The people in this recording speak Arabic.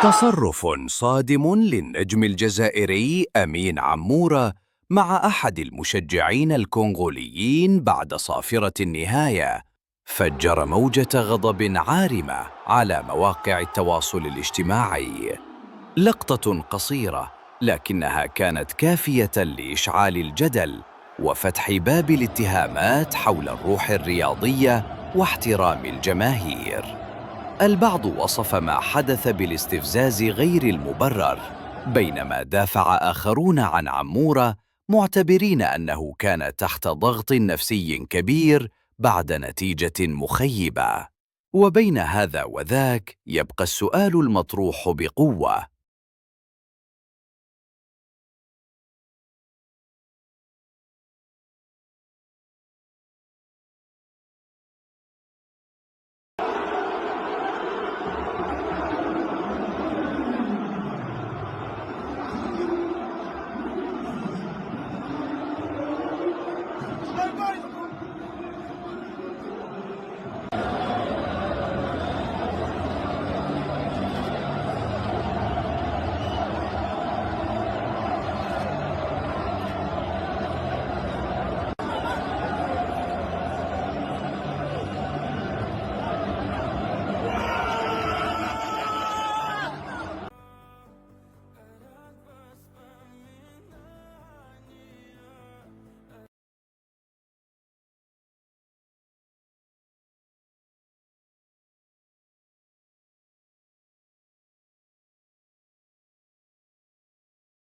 تصرف صادم للنجم الجزائري أمين عمورة مع أحد المشجعين الكونغوليين بعد صافرة النهاية فجر موجة غضب عارمة على مواقع التواصل الاجتماعي. لقطة قصيرة لكنها كانت كافية لإشعال الجدل وفتح باب الاتهامات حول الروح الرياضية واحترام الجماهير. البعض وصف ما حدث بالاستفزاز غير المبرر، بينما دافع آخرون عن عمورة معتبرين أنه كان تحت ضغط نفسي كبير بعد نتيجة مخيبة. وبين هذا وذاك يبقى السؤال المطروح بقوة: